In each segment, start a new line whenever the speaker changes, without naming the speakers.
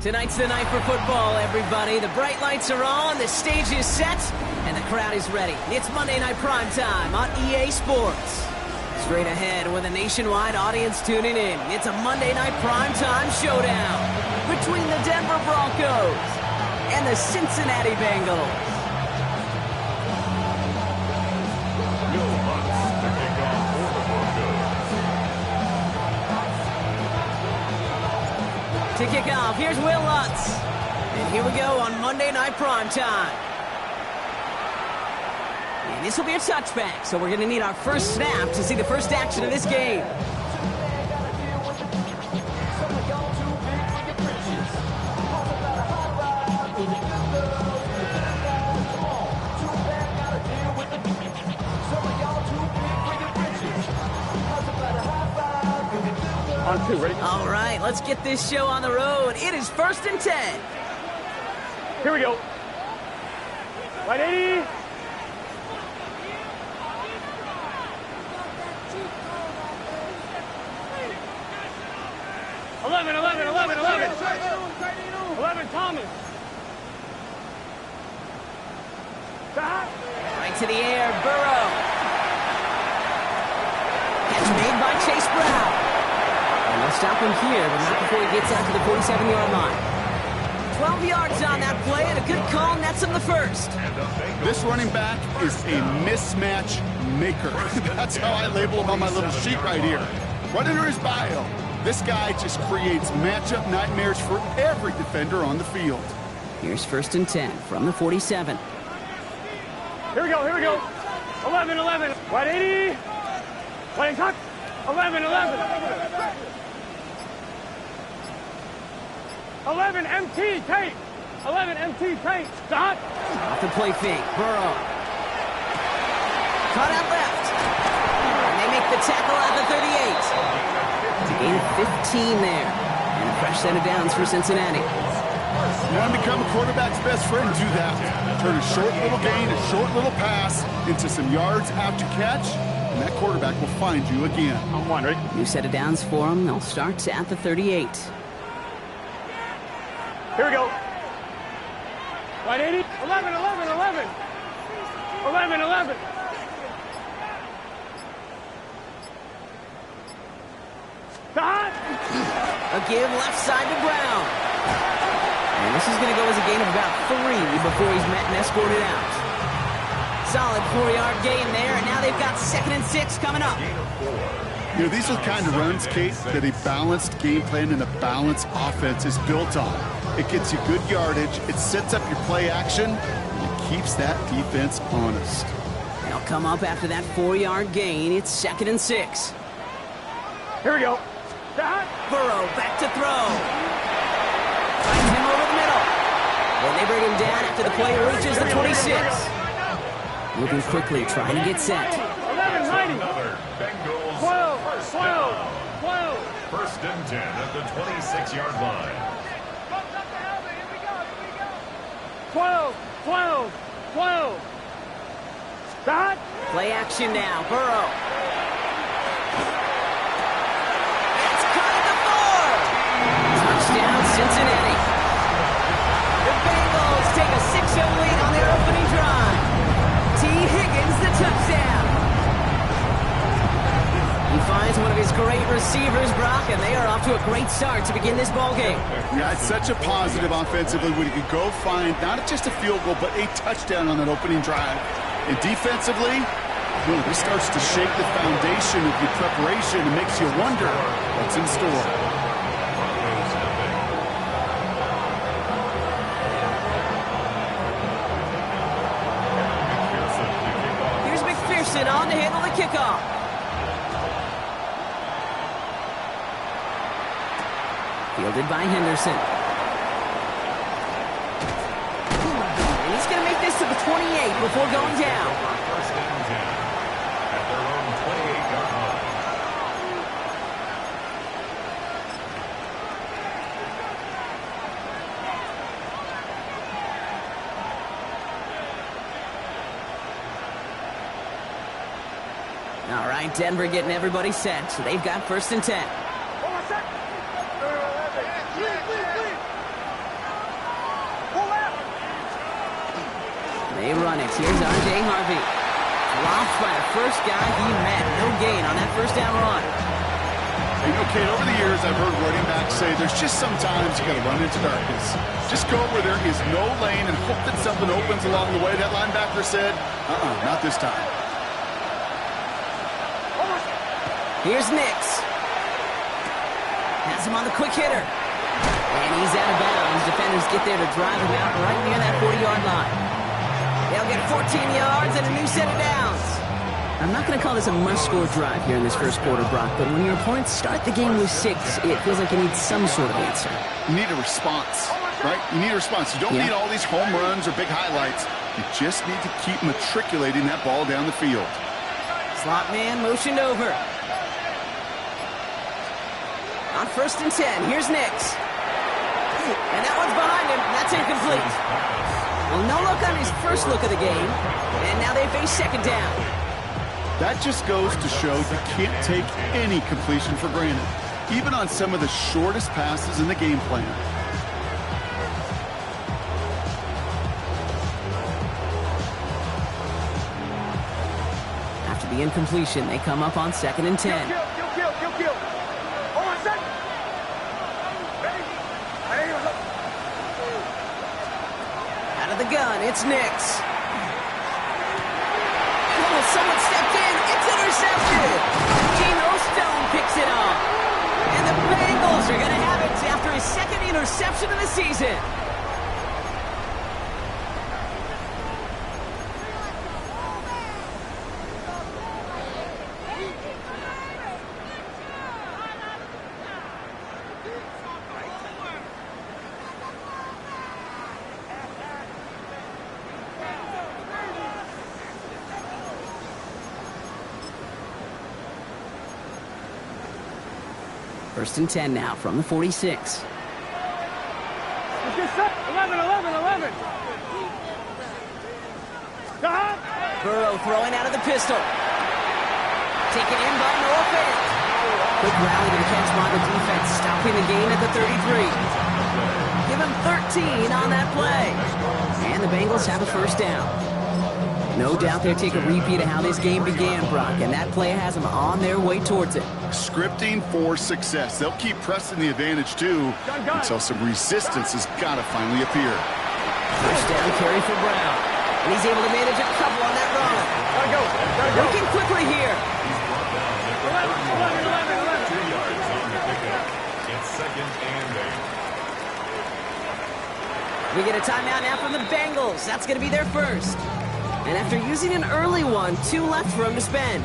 Tonight's the night for football, everybody. The bright lights are on, the stage is set, and the crowd is ready. It's Monday Night Prime Time on EA Sports. Straight ahead with a nationwide audience tuning in. It's a Monday Night Prime Time showdown between the Denver Broncos and the Cincinnati Bengals. To kick off, here's Will Lutz. And here we go on Monday Night Prime Time. And this will be a touchback, so we're going to need our first snap to see the first action of this game.
On two, ready?
All right, let's get this show on the road. It is 1st and 10.
Here we go. Right 80. Eleven, Thomas. Stop.
Right to the air, Burrow. Catch made by Chase Brown. And they'll stop him here, but not before he gets out to the 47-yard line. 12 yards on that play, and a good call nets him the first.
This running back is a mismatch maker. That's how I label him on my little sheet right here. Right under his bio. This guy just creates matchup nightmares for every defender on the field.
Here's 1st and 10 from the 47.
Here we go. 11. Right 80. Right tuck. 11. 11 MT tape. 11 MT tape. Stop.
Off the play fake. Burrow. Caught out left. And they make the tackle at the 38. It's a gain of 15 there. And a fresh set of downs for Cincinnati.
You want to become a quarterback's best friend? Do that. Turn a short little gain, a short little pass into some yards after catch, and that quarterback will find you again.
On one, ready?
New set of downs for them. They'll start at the 38.
Here we go. Right 80. 11. 11. Stop.
A give left side to Brown. And this is going to go as a gain of about 3 before he's met and escorted out. Solid 4-yard gain there, and now they've got 2nd and 6 coming up.
You know, these are the kind of runs, Kate, that a balanced game plan and a balanced offense is built on. It gets you good yardage, it sets up your play action, and it keeps that defense honest.
They'll come up after that 4-yard gain. It's 2nd and 6.
Here we go. Stop.
Burrow back to throw. Finds him over the middle. And they bring him down after the play reaches the 26. Moving quickly, trying to get set.
11. 12.
1st and 10 at the 26-yard line.
12. Stop.
Play action now. Burrow. It's caught at the 4. Touchdown, Cincinnati. The Bengals take a 6-0 lead on their opening drive. T. Higgins, the touchdown. He finds one of his great receivers, Brock, and they are off to a great start to begin this ballgame.
Yeah, it's such a positive offensively when you can go find not just a field goal, but a touchdown on that opening drive. And defensively, well, this starts to shake the foundation of your preparation and makes you wonder what's in store.
Here's McPherson on to handle the kickoff. Fielded by Henderson. And he's going to make this to the 28 before going down.
1st and 10 at their own 28-yard line.
All right, Denver getting everybody set. So they've got 1st and 10. They run it. Here's R.J. Harvey. Blocked by the first guy he met. No gain on that first down run.
You know, Kate, over the years, I've heard running backs say there's just sometimes you got to run into darkness. Just go where there is no lane and hope that something opens along the way. That linebacker said, not this time.
Here's Nix. Has him on the quick hitter. And he's out of bounds. Defenders get there to drive him out right near that 40-yard line. They'll get 14 yards and a new set of downs. I'm not going to call this a must-score drive here in this first quarter, Brock, but when your opponents start the game with 6, it feels like you need some sort of answer.
You need a response, right? You need a response. You don't need all these home runs or big highlights. You just need to keep matriculating that ball down the field.
Slot man motioned over. On 1st and 10, here's Nix. And that one's behind him. That's incomplete. Well, no look on his first look of the game. And now they face 2nd down.
That just goes to show you can't take any completion for granted, even on some of the shortest passes in the game plan.
After the incompletion, they come up on 2nd and 10. Out of the gun, it's Nix. Oh, someone stepped in. It's intercepted. Geno Stone picks it up. And the Bengals are going to have it after his 2nd interception of the season. First and 10 now from the 46.
Let's get set. 11.
Burrow throwing out of the pistol. Taken in by Noah Fant. Quick rally to the catch by the defense, stopping the gain at the 33. Give him 13 on that play. And the Bengals have a first down. No doubt they'll take a repeat of how this game began, Brock, and that play has them on their way towards it.
Scripting for success. They'll keep pressing the advantage, too, until some resistance has got to finally appear.
First down carry for Brown. And he's able to manage a couple on that run. Working quickly here.
11.
2 yards on the pickup. It's 2nd and 8.
We get a timeout now from the Bengals. That's going to be their first. And after using an early one, 2 left for him to spend.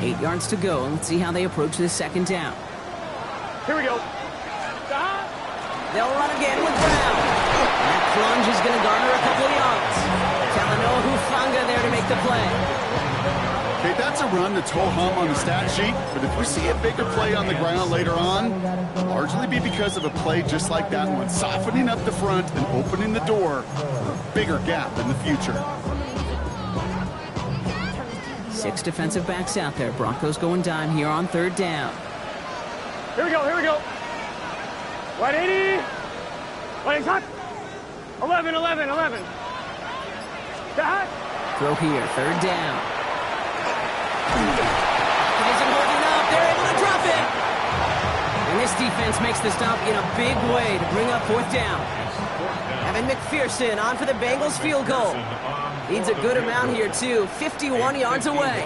Eight yards to go, and let's see how they approach this 2nd down.
Here we go.
They'll run again with Brown. That plunge is going to garner a couple of yards. Talanoa Hufanga there to make the play.
Okay, that's a run that's ho-hum on the stat sheet, but if we see a bigger play on the ground later on, it'll largely be because of a play just like that one, softening up the front and opening the door for a bigger gap in the future.
6 defensive backs out there. Broncos going dime here on 3rd down.
Here we go. 180. 180 hot. 11.
Throw here, 3rd down. It isn't holding up. They're able to drop it. And this defense makes the stop in a big way to bring up 4th down. Evan McPherson on for the Bengals field goal. Needs a good amount here, too. 51 yards away.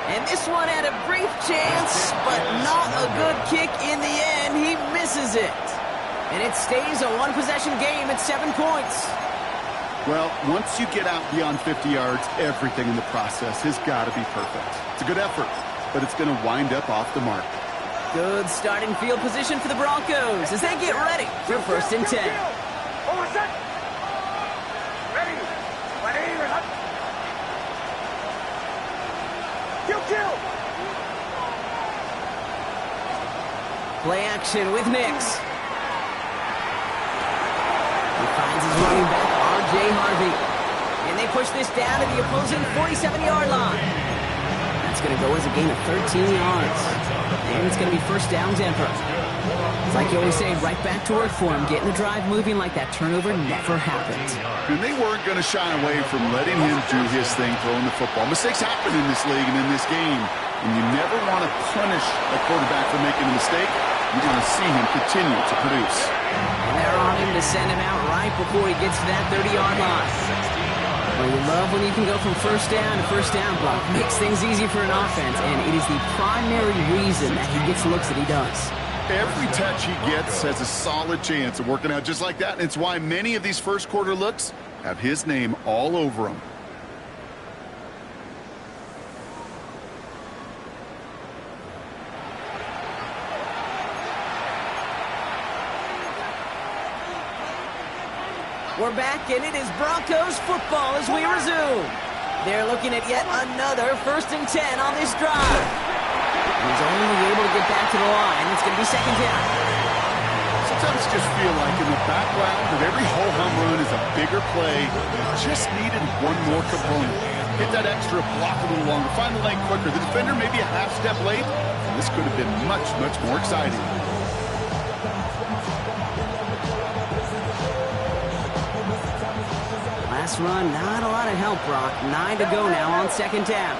And this one had a brief chance, but not a good kick in the end. He misses it. And it stays a one-possession game at 7 points.
Well, once you get out beyond 50 yards, everything in the process has got to be perfect. It's a good effort, but it's going to wind up off the mark.
Good starting field position for the Broncos as they get ready for 1st and 10.
Almost set. Ready. 180. Hot. Kill.
Play action with Nix. running back R.J. Harvey. And they push this down to the opposing 47-yard line. That's going to go as a gain of 13 yards. And it's going to be first down Denver. It's like you always say, right back to work for him. Getting the drive moving like that turnover never happened.
And they weren't going to shy away from letting him do his thing throwing the football. Mistakes happen in this league and in this game. And you never want to punish a quarterback for making a mistake. You want to see him continue to produce.
And they're on him to send him out right before he gets to that 30-yard line. Well, you love when you can go from first down to first down block. Makes things easy for an offense, and it is the primary reason that he gets looks that he does.
Every touch he gets has a solid chance of working out just like that. And it's why many of these first quarter looks have his name all over them.
We're back, and it is Broncos football as we resume. They're looking at yet another 1st and 10 on this drive. He's only able to get back to the line. It's going to be second down.
Sometimes I just feel like in the background of every ho-hum run is a bigger play. Just needed one more component. Get that extra block a little longer. Find the lane quicker. The defender maybe a half step late. And this could have been much, much more exciting.
Last run, not a lot of help, Brock. 9 to go now on second down.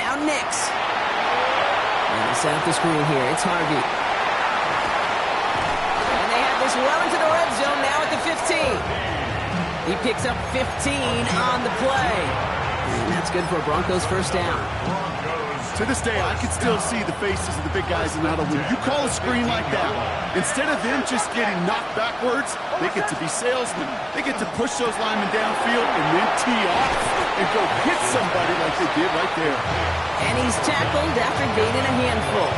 Now Nix. And they set up the screen here. It's Harvey. And they have this well into the red zone now at the 15. He picks up 15 on the play. And that's good for a Broncos first down.
To this day, I can still see the faces of the big guys in the huddle. When you call a screen like that, instead of them just getting knocked backwards, they get to be salesmen. They get to push those linemen downfield and then tee off and go hit somebody like they did right there.
And he's tackled after gaining a handful.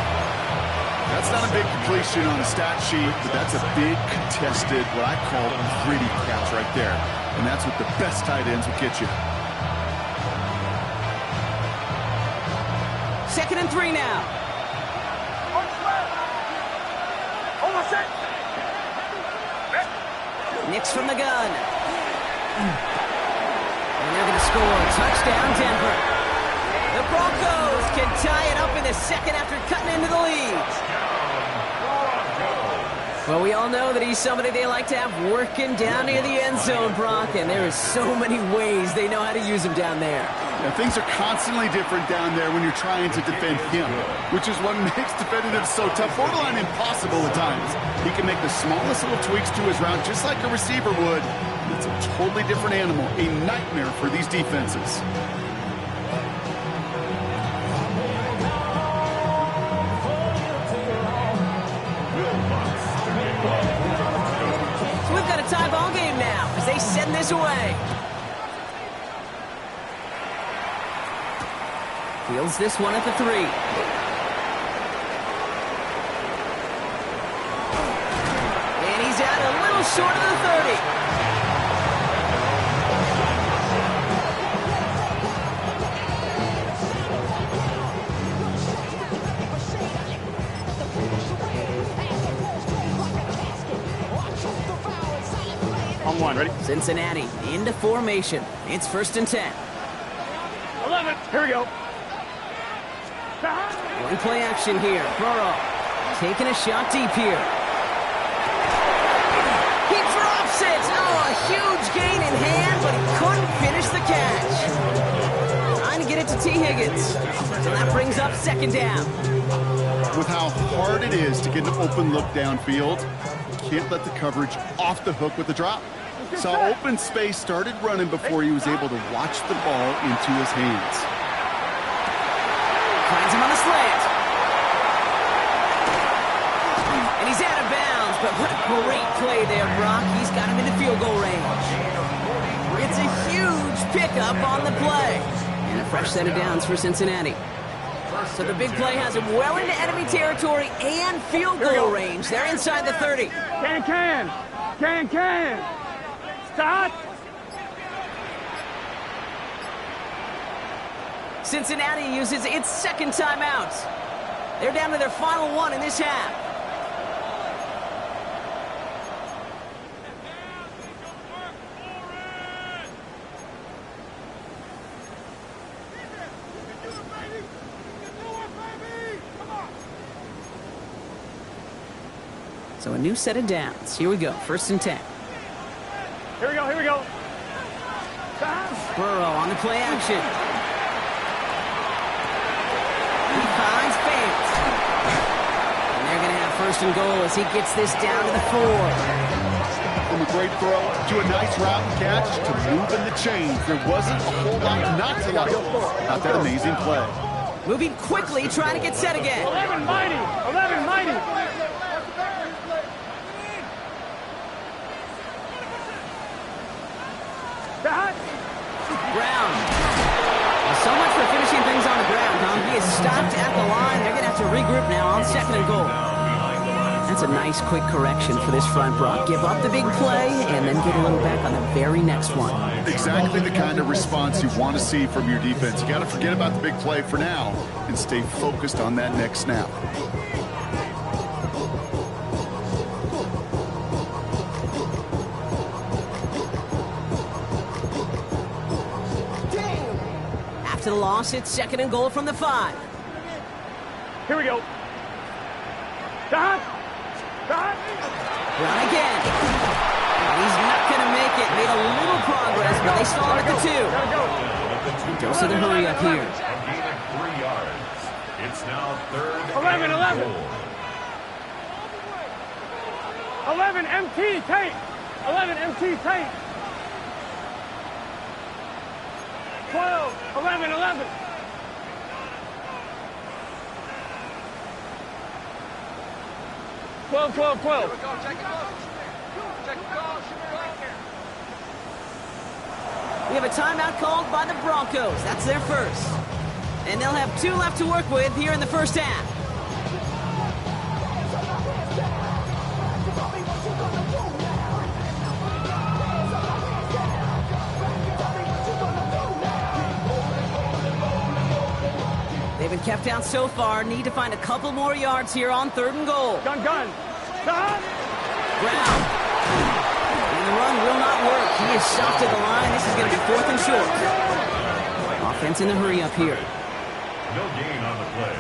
That's not a big completion on a stat sheet, but that's a big contested, what I call gritty catch right there. And that's what the best tight ends will get you.
2nd and 3 now. Nix from the gun. And they're going to score. Touchdown, Denver. The Broncos can tie it up in the second after cutting into the lead. Well, we all know that he's somebody they like to have working down near the end zone, Brock, and there are so many ways they know how to use him down there.
Yeah, things are constantly different down there when you're trying to defend him, which is what makes defending him so tough, borderline impossible at times. He can make the smallest little tweaks to his route just like a receiver would. It's a totally different animal, a nightmare for these defenses.
So we've got a tie ball game now as they send this away. Fields this one at the 3. And he's out a little short of the 30.
On one, ready?
Cincinnati into formation. It's 1st and 10.
11, here we go.
One play action here. Burrow taking a shot deep here. He drops it. Oh, a huge gain in hand, but he couldn't finish the catch. Trying to get it to T. Higgins. So that brings up second down.
With how hard it is to get an open look downfield, you can't let the coverage off the hook with the drop. Saw open space, started running before he was able to watch the ball into his hands.
Finds him on the slant. And he's out of bounds, but what a great play there, Brock. He's got him into field goal range. It's a huge pickup on the play. And a fresh set of downs for Cincinnati. So the big play has him well into enemy territory and field goal range. They're inside the 30.
Can. Start.
Cincinnati uses its second timeout. They're down to their final one in this half. So a new set of downs. Here we go, 1st and 10.
Here we go, here we go.
Burrow on the play action. He finds Fant. And they're going to have 1st and goal as he gets this down to the 4.
From a great throw to a nice route and catch to moving the chains. There wasn't a whole lot not to like about that amazing play.
Moving quickly, trying to get set again.
11 mighty, 11 mighty.
Brown. Well, so much for finishing things on the ground, huh? He is stopped at the line. They're going to have to regroup now on 2nd and goal. That's a nice quick correction for this front, Brock. Give up the big play and then get a little back on the very next one.
Exactly the kind of response you want to see from your defense. You got to forget about the big play for now and stay focused on that next snap.
After the loss, it's 2nd and goal from the 5.
Here we go. Dot.
Run again. He's not going to make it. Made a little progress, but they stall him at the 2. Goes to the hurry up here.
A gain of 3 yards. It's now 3rd
11,
and
11.
goal.
11 MT tape. 11 MT tape. 12, 11, 11. Twelve.
We have a timeout called by the Broncos. That's their first. And they'll have 2 left to work with here in the 1st half. They've been kept down so far. Need to find a couple more yards here on 3rd and goal.
Gun.
Brown. And the run will not work. He is shoved to the line. This is going to be 4th and short. Offense in the hurry up here.
No gain on the play.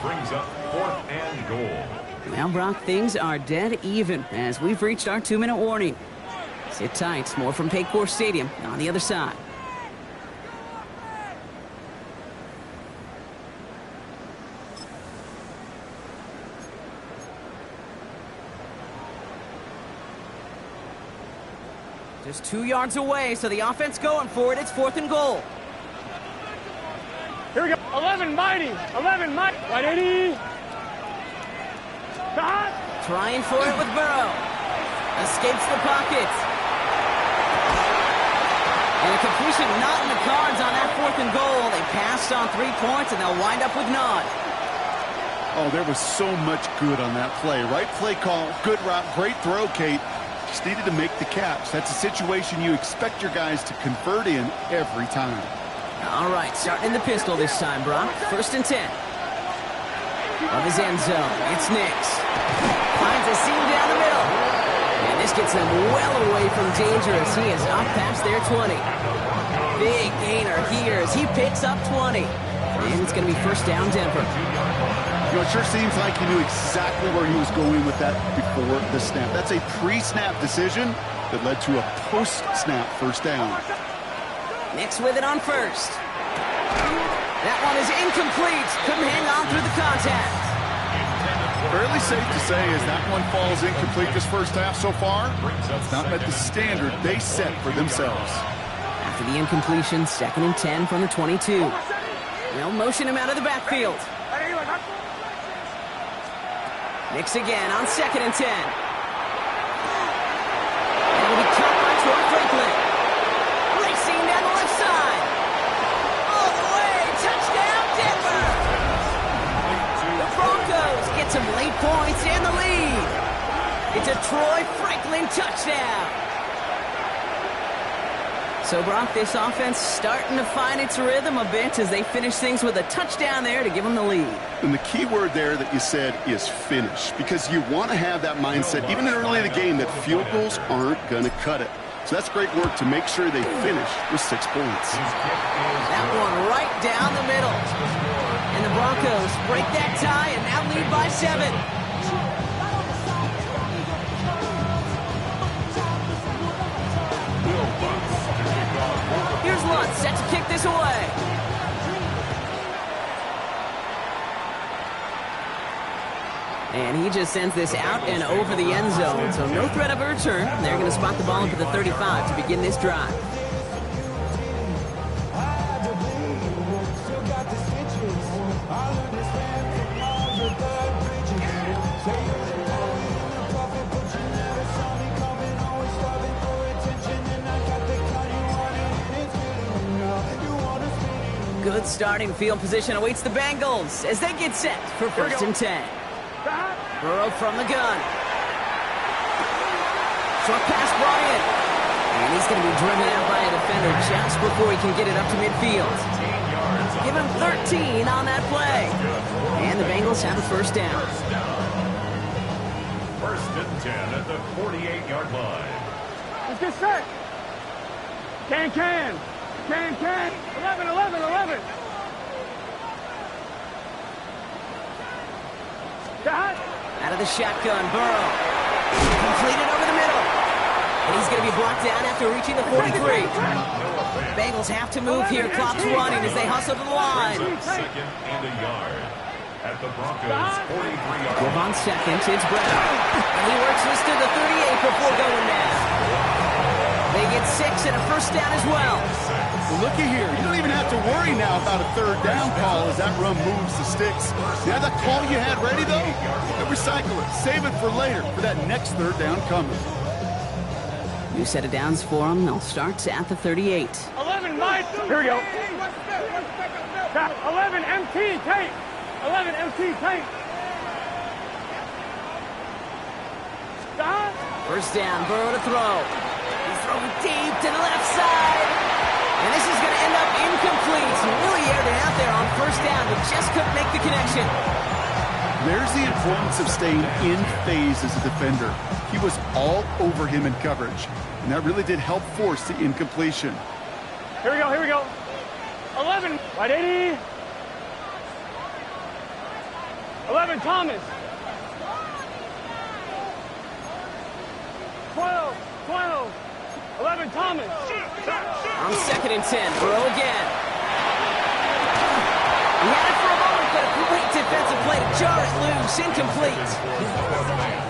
Brings up 4th and goal.
Now, Brock, things are dead even as we've reached our 2-minute warning. Sit tight. More from Paycor Stadium on the other side. Just 2 yards away, so the offense going for it. It's 4th and goal.
Here we go. 11 mighty. 11 mighty. 180. Dot.
Trying for it with Burrow. Escapes the pocket. And a completion not in the cards on that 4th and goal. They passed on 3 points, and they'll wind up with none.
Oh, there was so much good on that play. Right play call, good route, great throw, Kate. Just needed to make the catch. That's a situation you expect your guys to convert in every time.
All right, starting in the pistol this time, Brock. 1st and 10. Of his end zone, it's Nix. Finds a seam down the middle. And this gets them well away from danger as he is up past their 20. Big gainer here as he picks up 20. And it's going to be 1st down Denver.
You know, it sure seems like he knew exactly where he was going with that before the snap. That's a pre-snap decision that led to a post-snap 1st down.
Nix with it on 1st. That one is incomplete. Couldn't hang on through the contact.
Fairly safe to say as that one falls incomplete this 1st half so far, it's not met the standard they set for themselves.
After the incompletion, 2nd and 10 from the 22. They'll motion him out of the backfield. Nix again on 2nd and 10. And it'll be caught by Troy Franklin. Racing down the left side. All the way. Touchdown, Denver. The Broncos get some late points and the lead. It's a Troy Franklin touchdown. So, Brock, this offense starting to find its rhythm a bit as they finish things with a touchdown there to give them the lead.
And the key word there that you said is finish, because you want to have that mindset, even early in the game, that field goals aren't going to cut it. So that's great work to make sure they finish with 6 points.
That one right down the middle. And the Broncos break that tie and now lead by 7. set to kick this away. And he just sends this out and over the end zone. So no threat of a return. They're going to spot the ball up at the 35 to begin this drive. Good starting field position awaits the Bengals as they get set for 1st and 10. Burrow from the gun. Short pass brought in. And he's going to be driven out by a defender just before he can get it up to midfield. Give him 13 on that play. And the Bengals have a 1st down.
1st and 10 at the 48-yard line.
Let's get set. Can. 11.
Out of the shotgun, Burrow. Completed over the middle. And he's going to be brought down after reaching the 43. Bengals have to move here. Clock's running as they hustle to the line.
2nd and a yard at the Broncos' 43-yard line.
On 2nd, it's Brown. And he works this to the 38 before going down. They get 6 and a 1st down as well.
Well, looky here. You don't even have to worry now about a 3rd down call as that run moves the sticks. Yeah, that call you had ready, though? Recycle it. Save it for later for that next 3rd down coming.
New set of downs for them. They'll start at the 38.
11, Mike. Here we go. 11, MT, tape. 11, MT, tape.
1st down, Burrow to throw. He's throwing deep to the left side. And this is going to end up incomplete. He really aired it out there on 1st down, but just couldn't make the connection.
There's the importance of staying in phase as a defender. He was all over him in coverage, and that really did help force the incompletion.
Here we go. 11, right 80. 11, Thomas. 12. 11, Thomas.
On 2nd and 10, Burrow again. He had it for a moment, but a great defensive play to jar it loose, incomplete.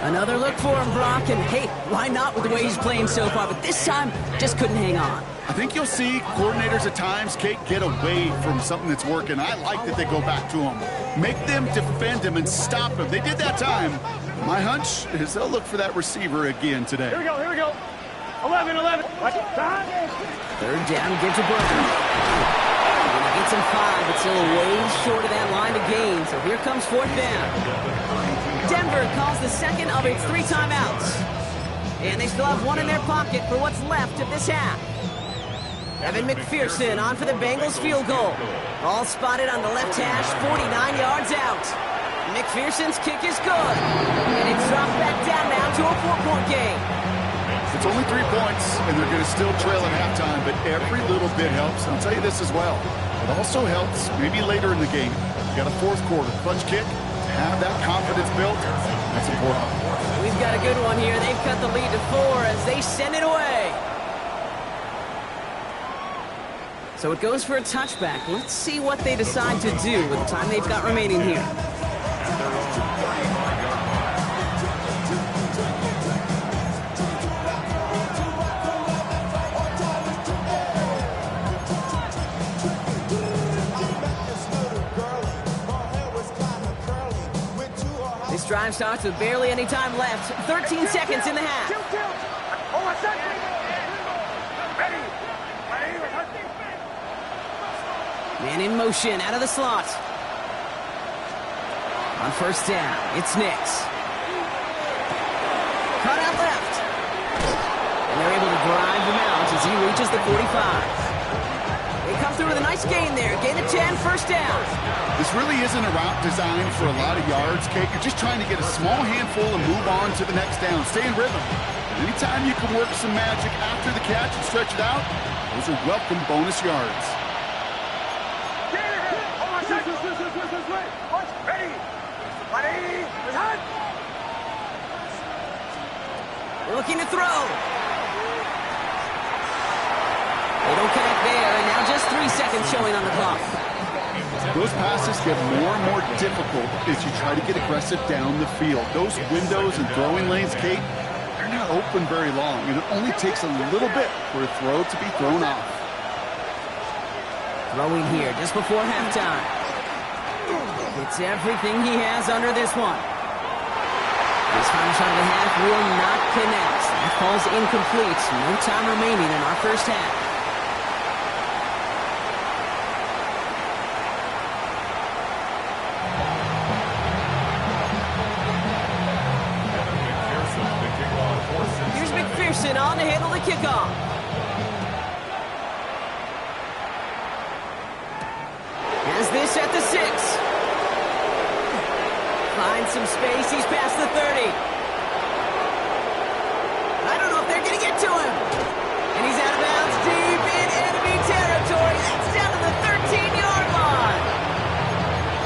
Another look for him, Brock, and hey, why not with the way he's playing so far, but this time, just couldn't hang on.
I think you'll see coordinators at times, Kate, get away from something that's working. I like that they go back to him. Make them defend him and stop him. They did that time. My hunch is they'll look for that receiver again today.
Here we go. 11.
3rd down, gives to Burrow. And he gets him 5, but still way short of that line to gain. So here comes 4th down. Denver calls the 2nd of its 3 timeouts. And they still have 1 in their pocket for what's left of this half. Evan McPherson on for the Bengals field goal. Ball spotted on the left hash, 49 yards out. McPherson's kick is good. And it's dropped back down now to a 4-point game.
It's only 3 points, and they're going to still trail at halftime, but every little bit helps. And I'll tell you this as well. It also helps maybe later in the game. You got a 4th quarter clutch kick. To have that confidence built, that's important.
We've got a good one here. They've cut the lead to 4 as they send it away. So it goes for a touchback. Let's see what they decide to do with the time they've got remaining here. This drive starts with barely any time left. 13 seconds in the half. Man in motion, out of the slot. On 1st down, it's Nix. Cut out left. And they're able to drive him out as he reaches the 45. They come through with a nice gain there. Gain of 10, 1st down.
This really isn't a route designed for a lot of yards, Kate. You're just trying to get a small handful and move on to the next down. Stay in rhythm. Anytime you can work some magic after the catch and stretch it out, those are welcome bonus yards.
Looking to throw. They don't connect there, and now just 3 seconds showing on the clock.
Those passes get more and more difficult as you try to get aggressive down the field. Those windows and throwing lanes, Kate, they're not open very long, and it only takes a little bit for a throw to be thrown off.
Throwing here just before halftime. It's everything he has under this one. This final shot of the half will not connect. That falls incomplete. No time remaining in our first half. Here's McPherson on to handle the kickoff. Has this at the 6. Finds some space. He's past the 30. I don't know if they're going to get to him. And he's out of bounds deep in enemy territory. That's down to the 13-yard line.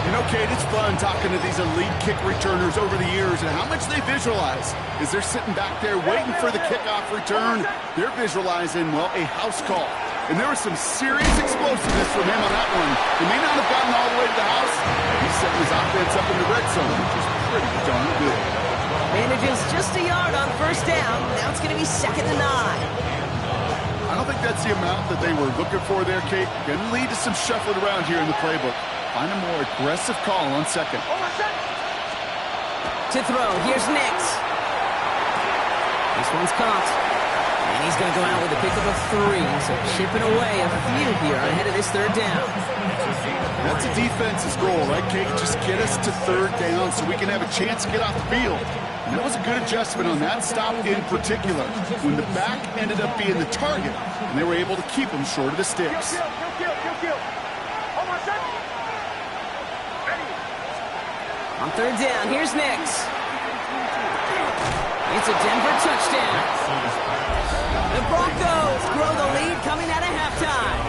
You know, Kate, it's fun talking to these elite kick returners over the years and how much they visualize. As they're sitting back there waiting for the kickoff return, they're visualizing, well, a house call. And there was some serious explosiveness from him on that one. He may not have gotten all the way to the house. He's setting his offense up in the red zone, which is pretty darn good.
Manages just a yard on first down. Now it's going to be 2nd and 9.
I don't think that's the amount that they were looking for there, Kate. Going to lead to some shuffling around here in the playbook. Find a more aggressive call on 2nd.
To throw, here's Nix. This one's caught. And he's going to go out with a pickup of 3. So chipping away a few here ahead of this 3rd down.
That's a defense's goal, right, Kate? Just get us to 3rd down so we can have a chance to get off the field. And that was a good adjustment on that stop in particular, when the back ended up being the target, and they were able to keep him short of the sticks.
On 3rd down, here's Nix. It's a Denver touchdown. The Broncos grow the lead coming out of halftime.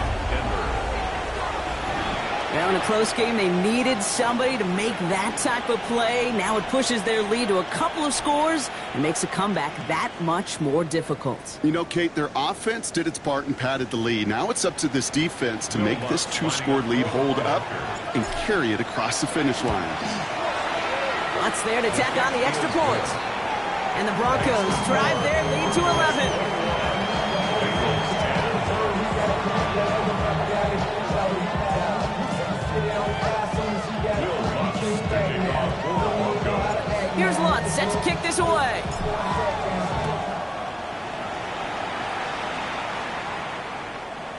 Now in a close game, they needed somebody to make that type of play. Now it pushes their lead to a couple of scores and makes a comeback that much more difficult.
You know, Kate, their offense did its part and padded the lead. Now it's up to this defense to make this 2-score lead hold up and carry it across the finish line.
Lots there to tack on the extra point. And the Broncos drive their lead to 11. Here's Lutz set to kick this away.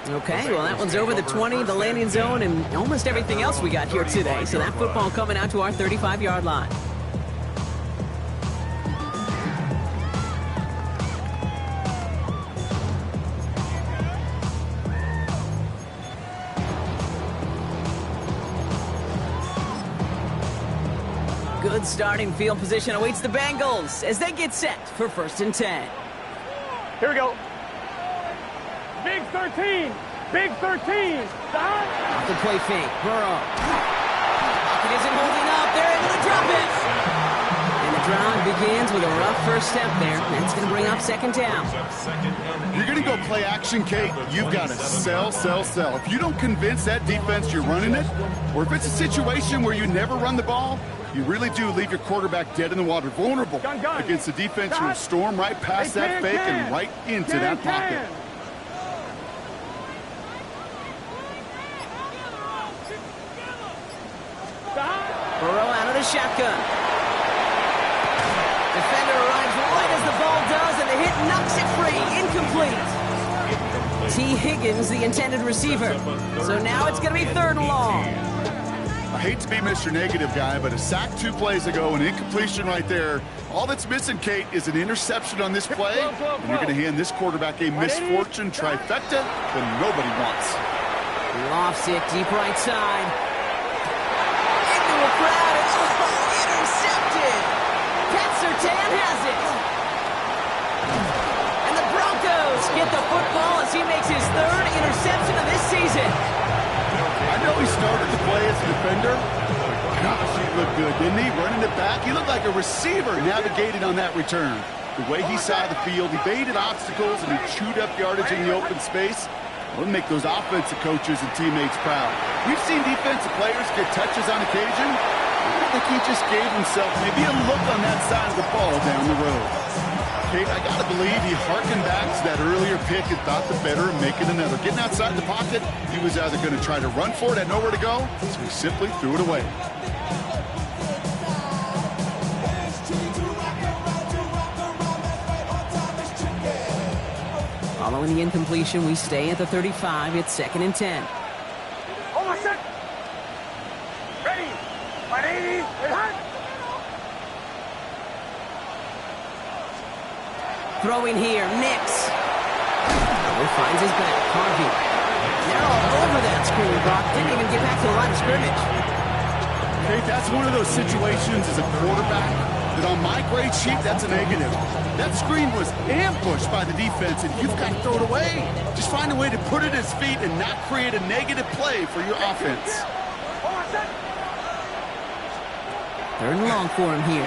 Okay, well, that one's over the 20, the landing zone, and almost everything else we got here today. So that football coming out to our 35-yard line. Good starting field position awaits the Bengals as they get set for 1st and 10.
Here we go. Big 13. Big 13.
Off the play fake. Burrow. It isn't holding up. They're able to drop it. And the drive begins with a rough first step there. That's going to bring up 2nd down.
You're going to go play action, Kate. You've got to sell, sell, sell. If you don't convince that defense you're running it, or if it's a situation where you never run the ball, you really do leave your quarterback dead in the water, vulnerable against the defense who will storm right past that fake and right into that pocket.
Burrow out of the shotgun. Defender arrives right as the ball does, and the hit knocks it free. Incomplete. T. Higgins, the intended receiver. So now it's going to be 3rd and long.
I hate to be Mr. Negative guy, but a sack 2 plays ago, an incompletion right there. All that's missing, Kate, is an interception on this play, and you're going to hand this quarterback a misfortune trifecta that nobody wants.
Lofts it deep right side. Into a crowd. Oh, intercepted. Pat Surtain has it. And the Broncos get the football as he makes his 3rd interception of this season.
I know he started the play as a defender. Gosh, he looked good, didn't he? Running it back. He looked like a receiver navigating on that return. The way he saw the field, he baited obstacles and he chewed up yardage in the open space. We'll make those offensive coaches and teammates proud. We've seen defensive players get touches on occasion. I think he just gave himself maybe a look on that side of the ball down the road. Kate, I got to believe he harkened back to that earlier pick and thought the better of making another. Getting outside the pocket, he was either going to try to run for it, had nowhere to go, so he simply threw it away.
Following the incompletion, we stay at the 35. It's 2nd and 10.
Hold on, set. Ready. 180. Hot.
Throwing here, Nix. Finds his back, Harvey. They're all over that screen, Brock. Didn't even get back to the line of scrimmage.
Okay, that's one of those situations as a quarterback that on my grade sheet, that's a negative. That screen was ambushed by the defense, and you've got to throw it away. Just find a way to put it at his feet and not create a negative play for your offense.
3rd and long for him here.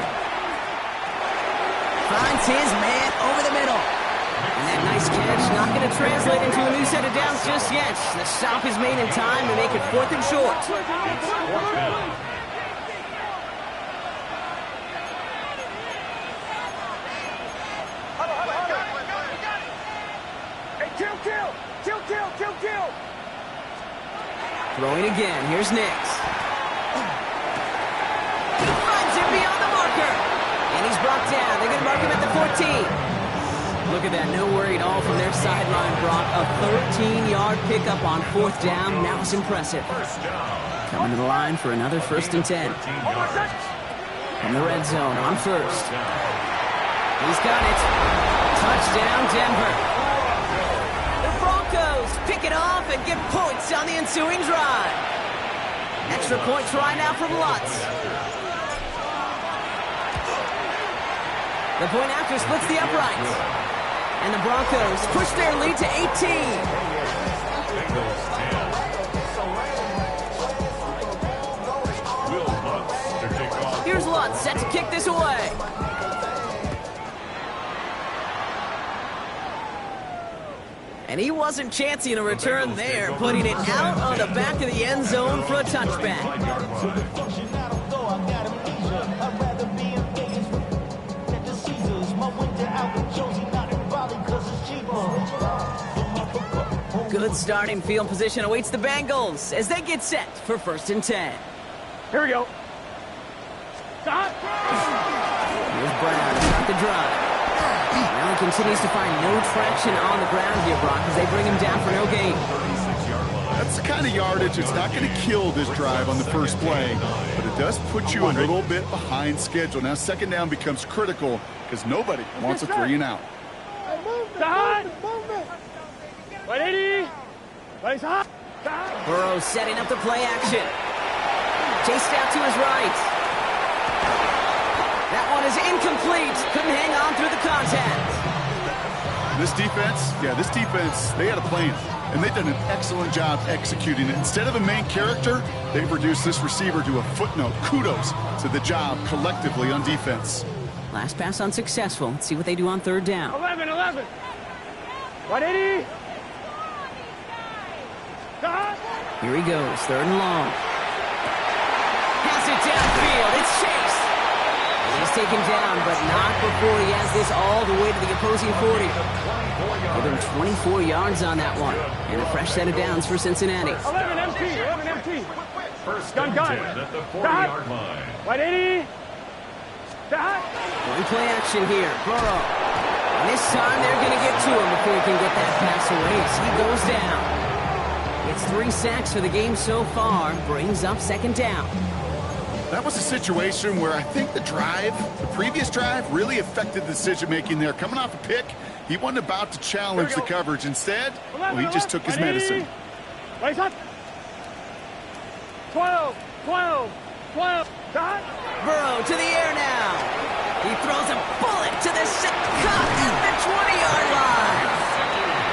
Finds his man over the middle. And that nice catch not going to translate into a new set of downs just yet. The stop is made in time to make it 4th and short.
Kill.
Throwing again. Here's Nix. Finds him beyond the marker. And he's brought down. They're going to mark him at the 14. Look at that. No worry at all from their sideline, Brock. A 13-yard pickup on 4th down. That was impressive. Coming to the line for another 1st and 10. From the red zone on 1st. He's got it. Touchdown, Denver. Broncos pick it off and get points on the ensuing drive. Extra point try now from Lutz. The point after splits the uprights. And the Broncos push their lead to 18. Here's Lutz set to kick this away. And he wasn't chancing a return there, putting it out on the back of the end zone for a touchback. Good starting field position awaits the Bengals as they get set for 1st and 10.
Here we go. Stop.
Here's Brown to start the drive. Now he continues to find no traction on the ground here, Brock, as they bring him down for no gain.
That's the kind of yardage that's not going to kill this drive on the first play, but it does put you a little bit behind schedule. Now 2nd down becomes critical because nobody wants a 3 and out.
Stop. 180.
Burrow setting up the play action. Chased out to his right. That one is incomplete. Couldn't hang on through the contact.
This defense, they had a plan, and they've done an excellent job executing it. Instead of a main character, they've reduced this receiver to a footnote. Kudos to the job collectively on defense.
Last pass unsuccessful. Let's see what they do on 3rd down.
11. 180.
Here he goes, 3rd and long. Pass it downfield. It's Chase. He's taken down, but not before he has this all the way to the opposing 40. Given 24 yards on that one. And a fresh set of downs for Cincinnati.
11 empty.
First gun. At the 40-yard line.
180.
One play action here. Burrow. And this time they're going to get to him before he can get that pass away as he goes down. It's 3 sacks for the game so far. Brings up 2nd down.
That was a situation where I think the previous drive, really affected the decision-making there. Coming off a pick, he wasn't about to challenge the coverage. Instead, he just took his medicine.
12.
Burrow to the air now. He throws a bullet to the cut at the 20-yard line.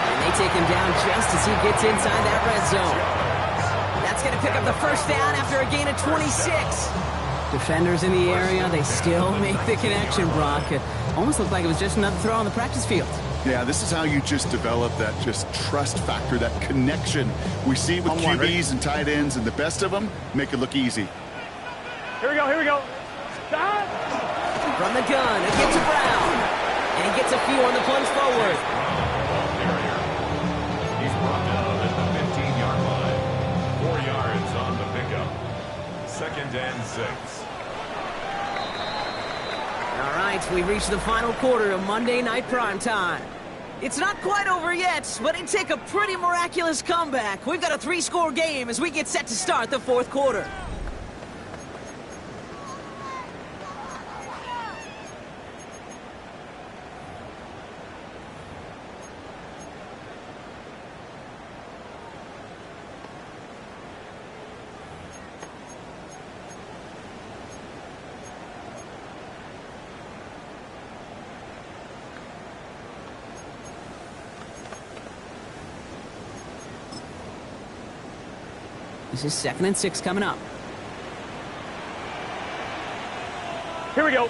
And they take him down just as he gets inside that red zone. That's going to pick up the 1st down after a gain of 26. Defenders in the area, they still make the connection, Brock. It almost looked like it was just another throw on the practice field.
Yeah, this is how you just develop that just trust factor, that connection. We see it with QBs and tight ends, and the best of them make it look easy.
Here we go, here we go. Stop!
From the gun, it gets to Brown. And he gets a few on the plunge forward.
He's brought down at the 15-yard line. 4 yards on the pickup. 2nd and 6.
All right, we've reached the final quarter of Monday Night Primetime. It's not quite over yet, but it'd take a pretty miraculous comeback. We've got a 3-score game as we get set to start the 4th quarter. This is 2nd and 6 coming up.
Here we go.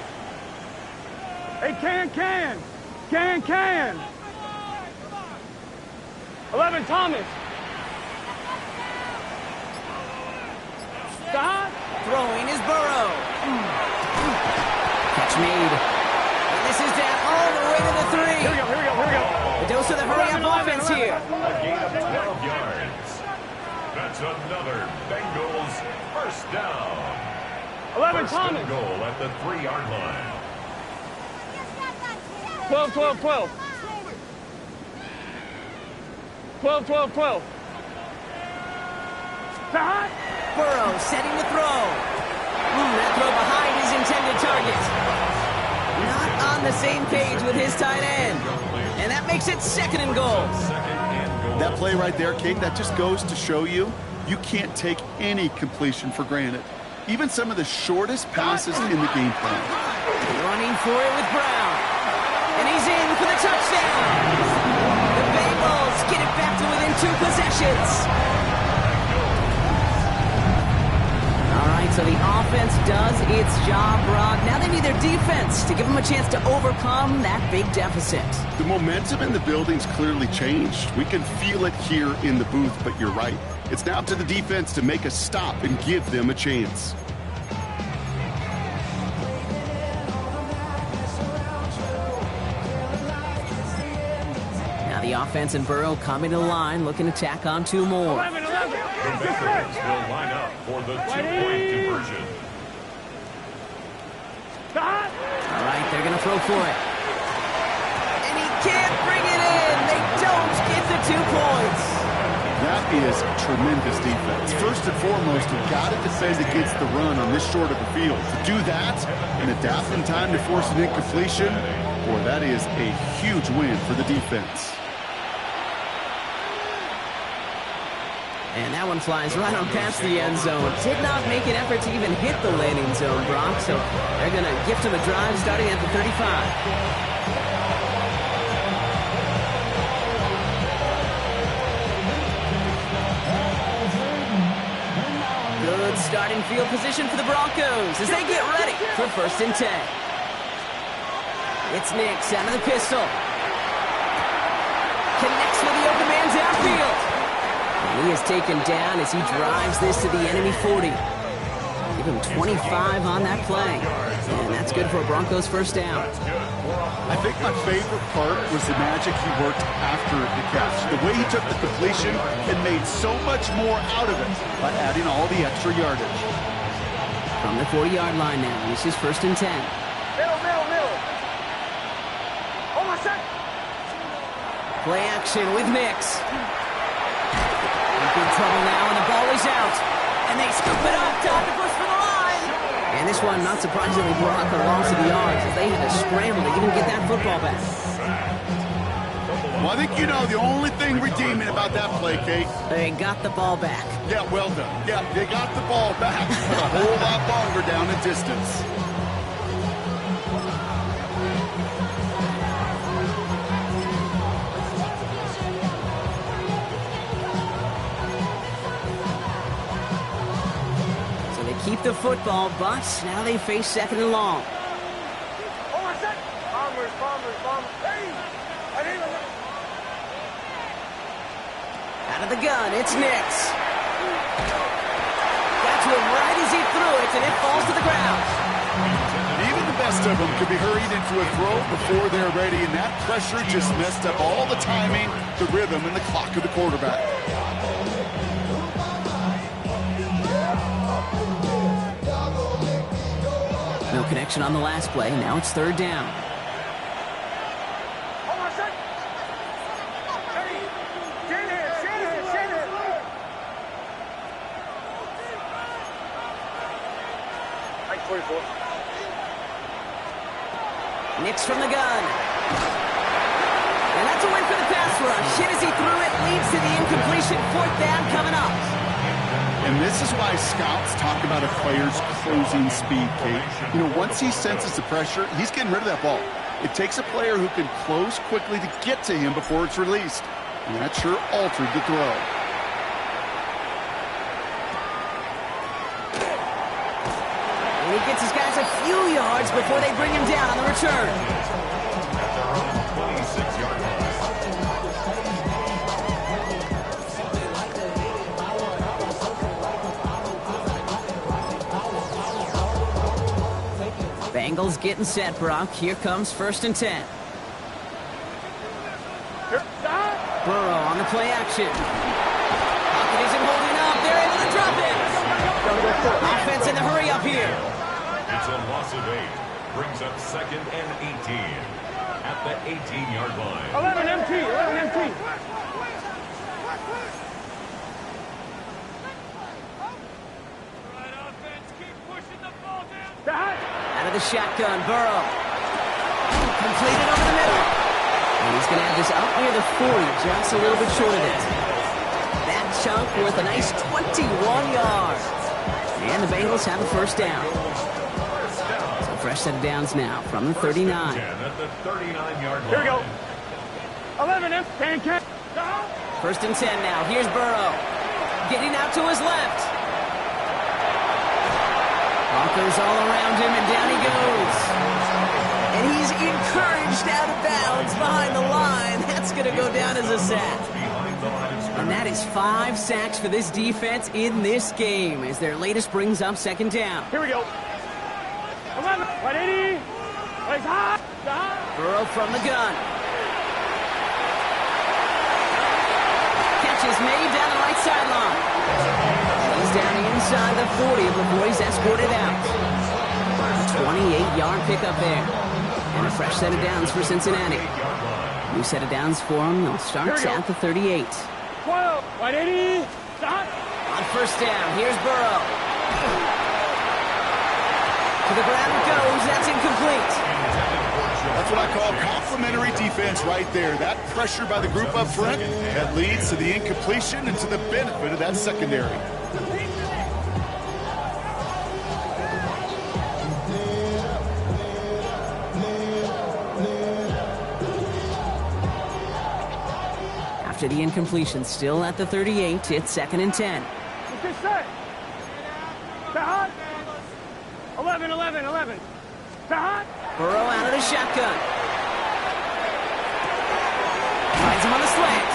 Hey, can. 11, Thomas. Stop.
Throwing is Burrow. Catch made. And this is down all the way to the 3.
Here we go.
A dose of the hurry-up offense here.
A gain of 12 yards. That's another Bengals first down.
11,
First
Thomas.
and goal at the 3-yard line.
12. 12. Stop.
Burrow setting the throw. That throw behind his intended target. Not on the same page with his tight end. And that makes it 2nd and goal.
That play right there, King, that just goes to show you can't take any completion for granted. Even some of the shortest passes in the game plan.
Running for it with Brown. And he's in for the touchdown. The Bengals get it back to within 2 possessions. All right, so the offense does its job, Rod. Now they need their defense to give them a chance to overcome that big deficit.
The momentum in the building's clearly changed. We can feel it here in the booth, but you're right. It's now up to the defense to make a stop and give them a chance.
Now the offense and Burrow coming to the line, looking to tack on 2 more.
11.
The Bengals will line up for the 2-point conversion.
Stop.
All right, they're going to throw for it. And he can't bring it in. They don't get the 2 points.
That is tremendous defense. First and foremost, you've got to defend against the run on this short of the field. To do that and adapt in time to force an incompletion, boy, that is a huge win for the defense.
And that one flies right on past the end zone. Did not make an effort to even hit the landing zone, Brock. So they're going to gift him a drive starting at the 35. Good starting field position for the Broncos as they get ready for 1st and 10. It's Nix out of the pistol. Connects with the open man downfield. And he is taken down as he drives this to the enemy 40. Give him 25 on that play. And that's good for a Broncos first down.
I think my favorite part was the magic he worked after the catch. The way he took the completion and made so much more out of it by adding all the extra yardage.
From the 40-yard line now, this is 1st and 10.
Middle. Oh, my son.
Play action with Nix. In big trouble now, and the ball is out. And they scoop it up, time to push for the line. And this one, not surprisingly, brought the loss of the yards as they had to scramble to even get that football back.
Well, I think you know the only thing redeeming about that play, Kate.
They got the ball back.
Yeah, well done. Yeah, they got the ball back, but a whole lot longer down the distance.
Keep the football, but now they face 2nd and long.
Oh, my son. Bombers. Hey, I didn't
Out of the gun, it's Nix. Got to him right as he threw it, and it falls to the ground.
Even the best of them could be hurried into a throw before they're ready, and that pressure just messed up all the timing, the rhythm, and the clock of the quarterback.
No connection on the last play. Now it's third down.
Hold on a sec. Hey, stand here. Like 44.
Nix from the gun. And that's a win for the pass rush. Hit as he threw it, leads to the incompletion. Fourth down coming up.
And this is why scouts talk about a player's closing speed, Kate. You know, once he senses the pressure, he's getting rid of that ball. It takes a player who can close quickly to get to him before it's released. And that sure altered the throw.
And he gets his guys a few yards before they bring him down on the return.
At their own 26-yard line.
Bengals getting set, Brock. Here comes 1st and 10. Burrow on the play action. Pocket isn't holding up. They're able to drop it. Offense in the hurry up here.
It's a loss of 8. Brings up 2nd and 18. At the 18-yard line.
11 MT.
Out of the shotgun, Burrow. Completed over the middle. And he's going to have this up near the 40, just a little bit short of it. That chunk worth a nice 21 yards. And the Bengals have a first down. So fresh set of downs now from the 39.
At the 39-yard line.
Here we go. 11 MT.
1st and 10 now. Here's Burrow. Getting out to his left. Broncos all around him, and down he goes. And he's encouraged out of bounds behind the line. That's going to go down as a sack. And that is 5 sacks for this defense in this game, as their latest brings up 2nd down.
Here we go. 11. 180. Plays high.
Burrow from the gun. Catch is made down the right sideline. He's down inside the 40 before he's escorted out. 28-yard pickup there. And a fresh set of downs for Cincinnati. New set of downs for them. They'll start at the 38.
12. 180.
On 1st down, here's Burrow. To the ground it goes. That's incomplete.
That's what I call complimentary defense right there. That pressure by the group up front, that leads to the incompletion and to the benefit of that secondary.
After the incompletion, still at the 38, it's 2nd and 10.
What's this say? 11.
Burrow out of the shotgun. Finds him on the slant.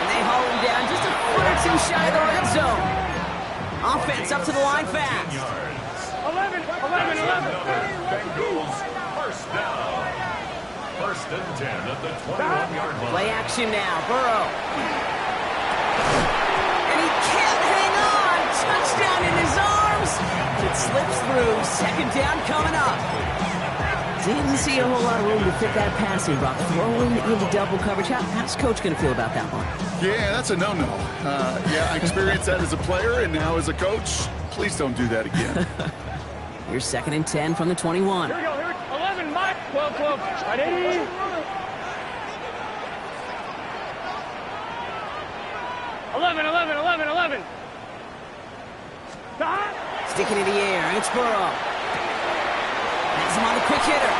And they haul him down just a foot or two shy of the red zone. Offense up to the line fast.
11.
Bengals first down. 1st and 10 at the 21-yard line.
Play action now. Burrow. And he can't hang on. Touchdown in his arms. It slips through. 2nd down coming up. Didn't see a whole lot of room to fit that passing, Brock. Throwing into double coverage. How's Coach going to feel about that one?
Yeah, that's a no-no. I experienced that as a player and now as a coach. Please don't do that again.
Here's 2nd and 10 from the 21.
Here we go. 11, Mike. 12. 180. 11.
Sticking in the air, it's Burrow. Has him on the quick hitter.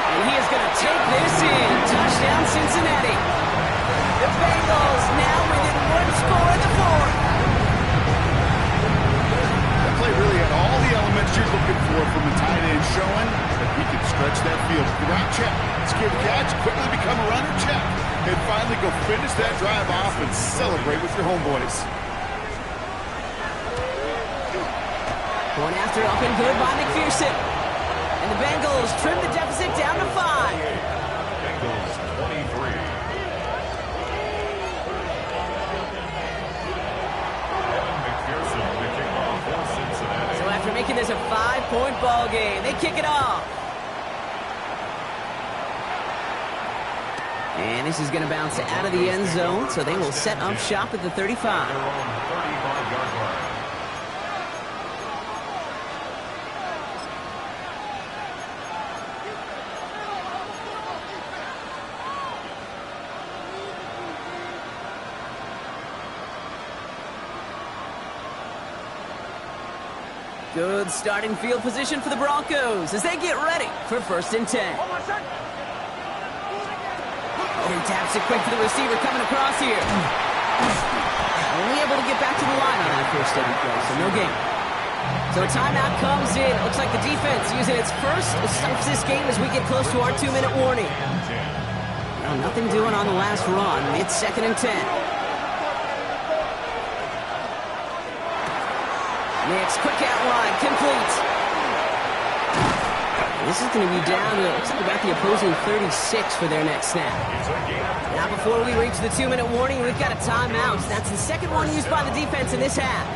And he is going to take this in. Touchdown, Cincinnati. The Bengals now within 1 score in the 4th.
That play really had all the elements moments you're looking for from a tight end, showing that he can stretch that field. Route check, secure the catch, quickly become a runner, check, and finally go finish that drive off and celebrate with your homeboys.
Going after up and good by McPherson. And the Bengals trim the deficit down to 5.
Bengals 23. McPherson with the kickoff for Cincinnati.
So after making this a 5-point ball game, they kick it off. And this is going to bounce out of the end zone, so they will set up shop at the 35.
Their own 35-yard line.
Good starting field position for the Broncos as they get ready for 1st and 10. And he taps it quick to the receiver coming across here. Only able to get back to the line on that 1st down play, so no gain. So a timeout comes in. Looks like the defense using its first stops this game as we get close to our 2-minute warning. Well, nothing doing on the last run. It's 2nd and 10. Next, quick outline, complete. This is going to be down to, looks like about the opposing 36 for their next snap. Now before we reach the 2-minute warning, we've got a timeout. That's the second one used by the defense in this half.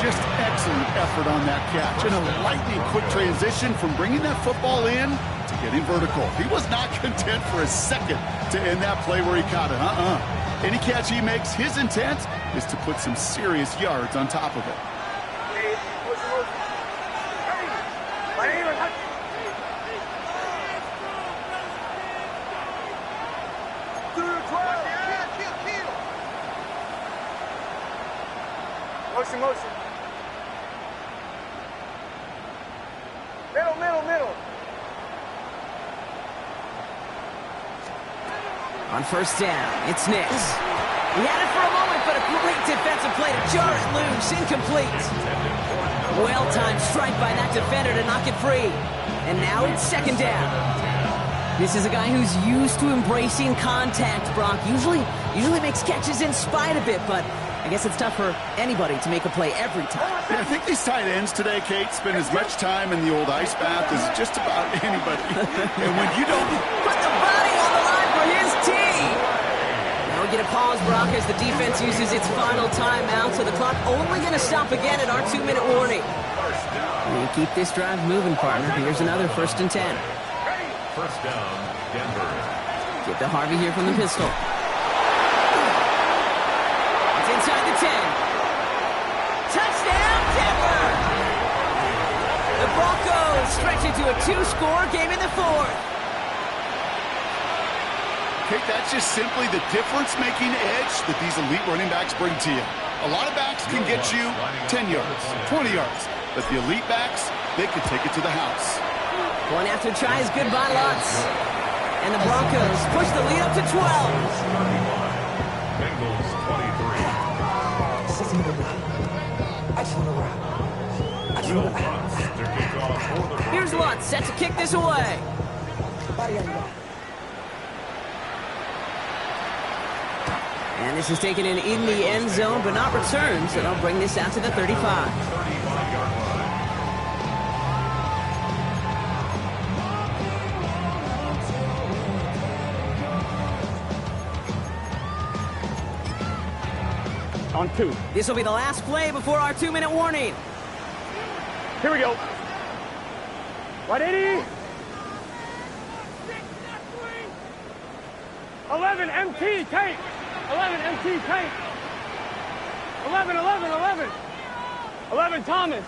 Just excellent effort on that catch. And a lightning quick transition from bringing that football in to getting vertical. He was not content for a second to end that play where he caught it. Any catch he makes, his intent is to put some serious yards on top of it.
Motion. Middle.
On 1st down, it's Nix. He had it for a moment, but a great defensive play to jar it loose, incomplete. Well-timed strike by that defender to knock it free. And now it's 2nd down. This is a guy who's used to embracing contact, Brock. Usually makes catches in spite of it, but I guess it's tough for anybody to make a play every time.
Yeah, I think these tight ends today, Kate, spend as much time in the old ice bath as just about anybody. And when you don't
put the body on the line for his team. Now we get a pause, Brock, as the defense uses its final timeout, so the clock only going to stop again at our 2-minute warning. We keep this drive moving, partner. Here's another 1st and 10.
1st down, Denver.
Get to Harvey here from the pistol. Inside the 10. Touchdown, Denver! The Broncos stretch into a 2-score game in the 4th.
Kate, that's just simply the difference-making edge that these elite running backs bring to you. A lot of backs can get you 10 yards, 20 yards, but the elite backs, they can take it to the house.
Going after try is good by Lutz. And the Broncos push the lead up to 12.
Bengals 23.
Here's Lutz set to kick this away. And this is taken in the end zone, but not returned, so they'll bring this out to the 35.
35-yard line.
On 2.
This will be the last play before our 2-minute warning.
Here we go. 180. 11 MT tank. 11 MT tank. 11 Thomas.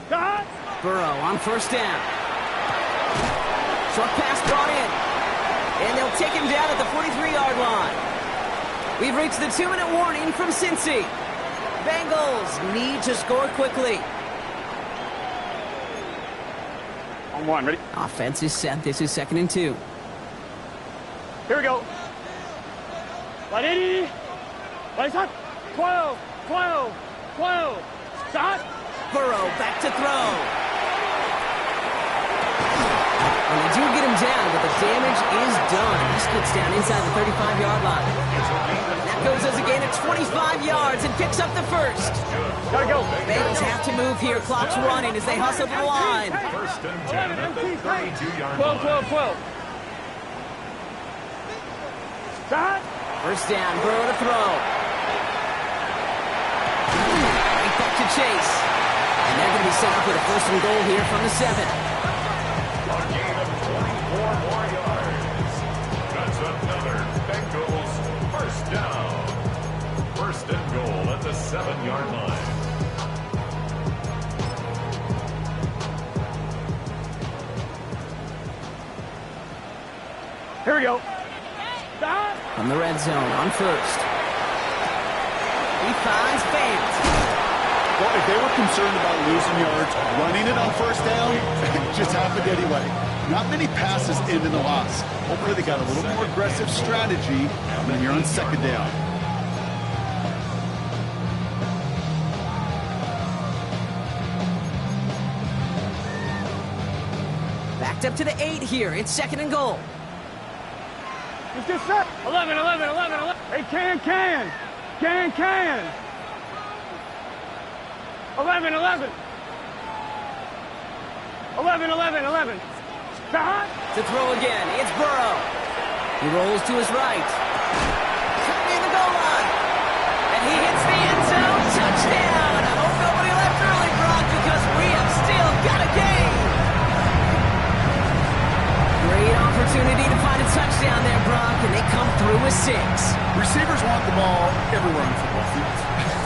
Got.
Burrow on 1st down. Short pass brought in. And they'll take him down at the 43-yard line. We've reached the 2-minute warning from Cincy. Bengals need to score quickly.
On 1, ready?
Offense is set. This is 2nd and 2.
Here we go. 180. 12. Shot.
Burrow back to throw. And they do get him down, but the damage is done. He skips down inside the 35-yard line. That goes as a gain of 25 yards and picks up the first.
Gotta go.
Bengals have to move here. Clock's running as they hustle to the line.
First and 10 at the 32-yard
12,
line.
12, 12. Stop.
First down, Burrow to throw. Right back to Chase. And they're going to be set up with a first and goal here from the 7.
A gain of 24 more yards. That's another Bengals first down. First and goal at the 7-yard line.
Here we go. Stop.
From the red zone on first. He finds Fant.
Well, if they were concerned about losing yards, running it on first down, it just happened anyway. Not many passes end in a loss. Hopefully they got a little more aggressive strategy when you're on second down.
Backed up to the 8 here. It's second and goal.
Let's get set. 11, 11, 11, 11. Hey, can. 11, 11. 11, 11, 11. Stop.
To throw again, it's Burrow. He rolls to his right. Cut near the goal line. And he hits the end zone. Touchdown. I hope nobody left early, Brock, because we have still got a game. Great opportunity to find a touchdown there, Brock, and they come through with 6.
Receivers want the ball everywhere on the football field.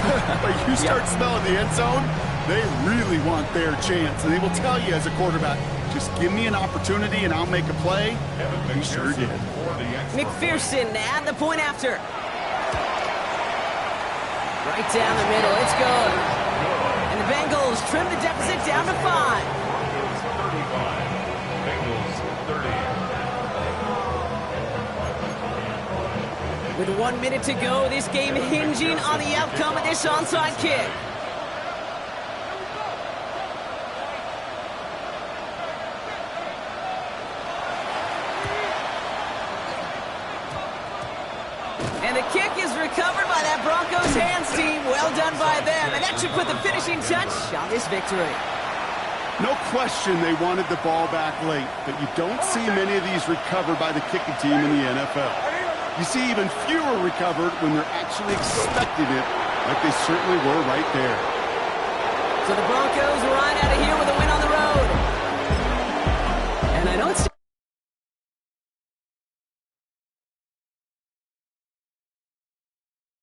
But you start smelling the end zone, they really want their chance. And they will tell you as a quarterback, just give me an opportunity and I'll make a play. He sure did.
McPherson at the point after. Right down the middle, it's good. And the Bengals trim the deficit down to 5.
Broncos 35. Bengals 30.
With 1 minute to go, this game hinging on the outcome of this onside kick. And the kick is recovered by that Broncos hands team. Well done by them. And that should put the finishing touch on this victory.
No question they wanted the ball back late, but you don't see many of these recovered by the kicking team in the NFL. You see even fewer recovered when they're actually expecting it, like they certainly were right there.
So the Broncos ride out of here with a win on the road. And I know it's